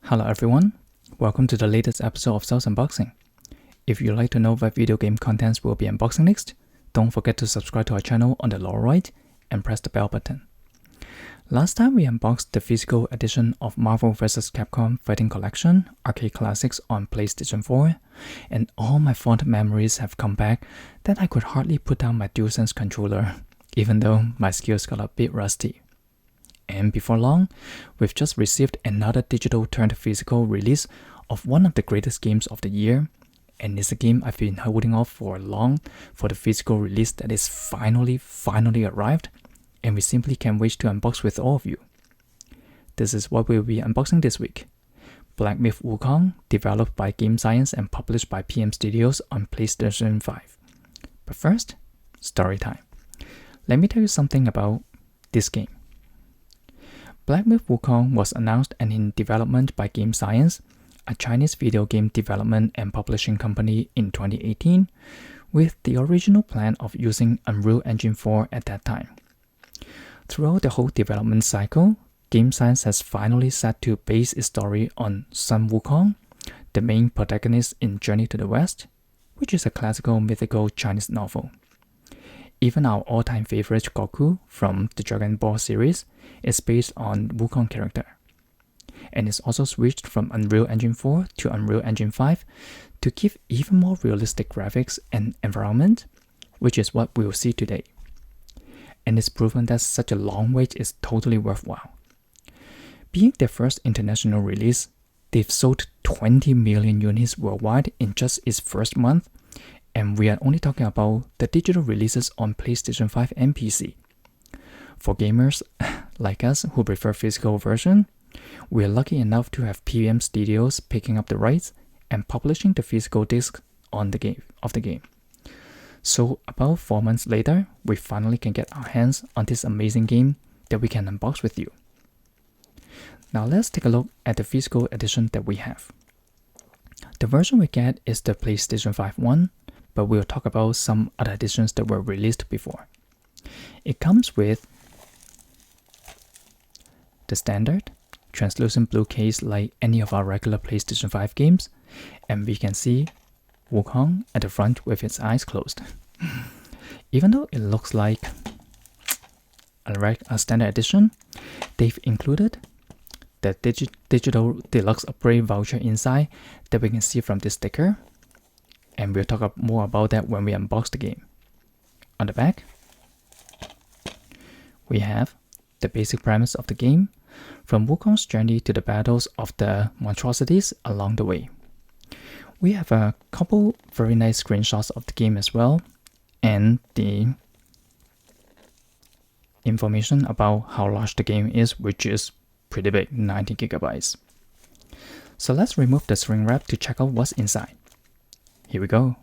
Hello everyone, welcome to the latest episode of Sales Unboxing. If you'd like to know what video game contents we'll be unboxing next, don't forget to subscribe to our channel on the lower right and press the bell button. Last time we unboxed the physical edition of Marvel vs. Capcom Fighting Collection Arcade Classics on PlayStation 4, and all my fond memories have come back that I could hardly put down my DualSense controller, even though my skills got a bit rusty. And before long, we've just received another digital turned physical release of one of the greatest games of the year, and it's a game I've been holding off for long for the physical release that is finally arrived, and we simply can't wait to unbox with all of you. This is what we'll be unboxing this week. Black Myth: Wukong, developed by Game Science and published by PM Studios on PlayStation 5. But first, story time. Let me tell you something about this game. Black Myth: Wukong was announced and in development by Game Science, a Chinese video game development and publishing company, in 2018, with the original plan of using Unreal Engine 4 at that time. Throughout the whole development cycle, Game Science has finally set to base its story on Sun Wukong, the main protagonist in Journey to the West, which is a classical mythical Chinese novel. Even our all-time favorite Goku from the Dragon Ball series is based on Wukong character, and is also switched from Unreal Engine 4 to Unreal Engine 5 to give even more realistic graphics and environment, which is what we'll see today. And it's proven that such a long wait is totally worthwhile. Being their first international release, they've sold 20 million units worldwide in just its first month, and we are only talking about the digital releases on PlayStation 5 and PC. For gamers like us who prefer physical version, we are lucky enough to have PM Studios picking up the rights and publishing the physical disc of the game. So about 4 months later, we finally can get our hands on this amazing game that we can unbox with you. Now let's take a look at the physical edition that we have. The version we get is the PlayStation 5 one, but we'll talk about some other editions that were released before. It comes with the standard translucent blue case like any of our regular PlayStation 5 games, and we can see Wukong at the front with its eyes closed. Even though it looks like a standard edition, they've included the digital deluxe upgrade voucher inside that we can see from this sticker, and we'll talk more about that when we unbox the game. On the back, we have the basic premise of the game, from Wukong's journey to the battles of the monstrosities along the way. We have a couple very nice screenshots of the game as well, and the information about how large the game is, which is pretty big, 90 gigabytes. So let's remove the shrink wrap to check out what's inside. Here we go.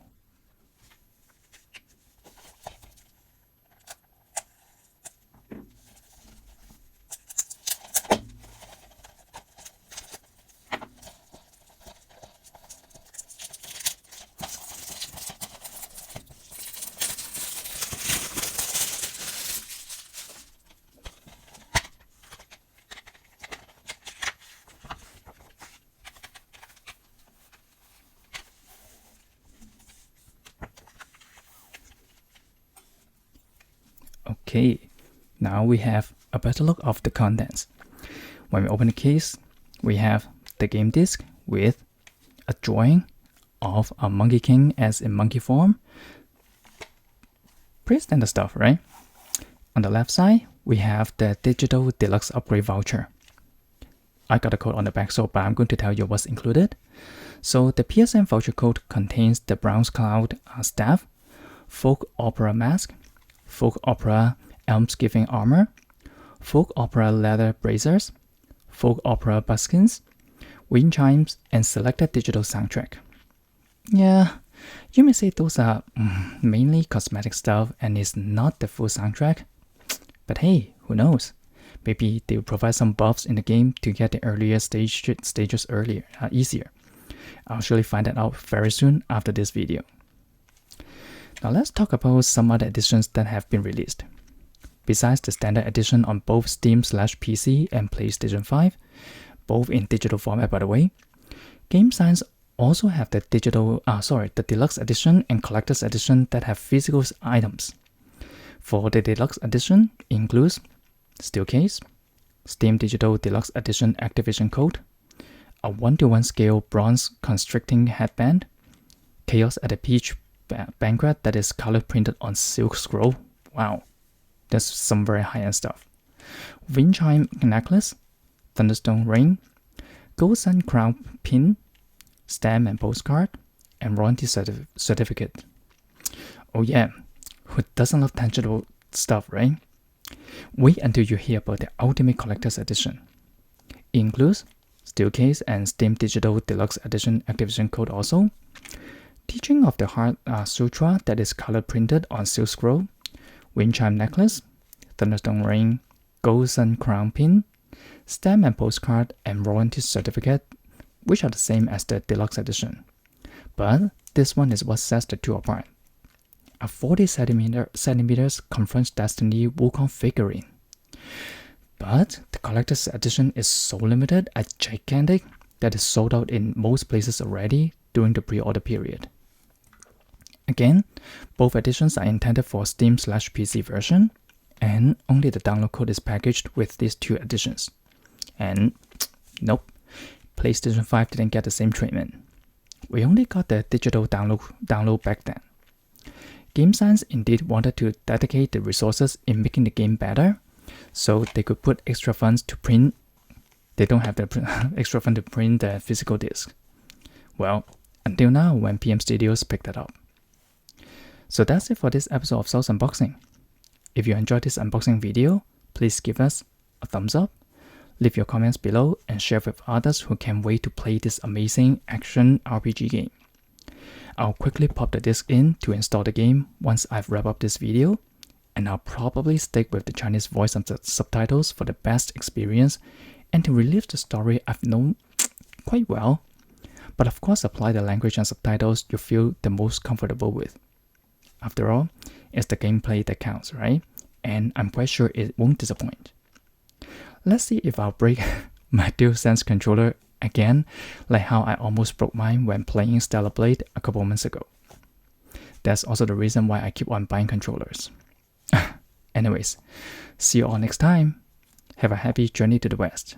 Okay, now we have a better look of the contents. When we open the case, we have the game disc with a drawing of a Monkey King as in monkey form. Pretty standard stuff, right? On the left side, we have the digital deluxe upgrade voucher. I got a code on the back, but I'm going to tell you what's included. So the PSN voucher code contains the Bronze Cloud staff, folk opera mask, folk opera almsgiving armor, folk opera leather bracers, folk opera buskins, wind chimes, and selected digital soundtrack. Yeah, you may say those are mainly cosmetic stuff and is not the full soundtrack, but hey, who knows? Maybe they will provide some buffs in the game to get the earlier stages easier. I'll surely find that out very soon after this video. Now let's talk about some other editions that have been released. Besides the standard edition on both Steam/PC and PlayStation 5, both in digital format, by the way. Game Science also have the the deluxe edition and collector's edition that have physical items. For the deluxe edition, it includes steel case, Steam Digital Deluxe Edition activation code, a 1:1 scale bronze constricting headband, Chaos at the Peach banquet that is color printed on silk scroll. Wow, that's some very high-end stuff. Wind chime necklace, Thunderstone ring, Gold Sun crown pin, stamp and postcard, and warranty certificate. Oh yeah, who doesn't love tangible stuff, right? Wait until you hear about the Ultimate Collector's Edition. It includes steel case and Steam Digital Deluxe Edition activation code also, Teaching of the Heart Sutra that is color printed on silk scroll, wind chime necklace, Thunderstone ring, Gold Sun crown pin, stamp and postcard, and warranty certificate, which are the same as the deluxe edition. But this one is what sets the two apart. A 40 centimeters Confronts Destiny Wukong figurine. But the collector's edition is so limited and gigantic that it's sold out in most places already during the pre-order period. Again, both editions are intended for Steam/PC version, and only the download code is packaged with these two editions. And nope, PlayStation 5 didn't get the same treatment. We only got the digital download back then. Game Science indeed wanted to dedicate the resources in making the game better, so they could put extra funds to print. They don't have the extra fund to print the physical disc. Well, until now when PM Studios picked that up. So that's it for this episode of Sauce Unboxing. If you enjoyed this unboxing video, please give us a thumbs up, leave your comments below, and share with others who can't wait to play this amazing action RPG game. I'll quickly pop the disc in to install the game once I've wrapped up this video, and I'll probably stick with the Chinese voice and subtitles for the best experience and to relive the story I've known quite well, but of course apply the language and subtitles you feel the most comfortable with. After all, it's the gameplay that counts, right? And I'm quite sure it won't disappoint. Let's see if I'll break my DualSense controller again, like how I almost broke mine when playing Stellar Blade a couple months ago. That's also the reason why I keep on buying controllers. Anyways, see you all next time. Have a happy journey to the West.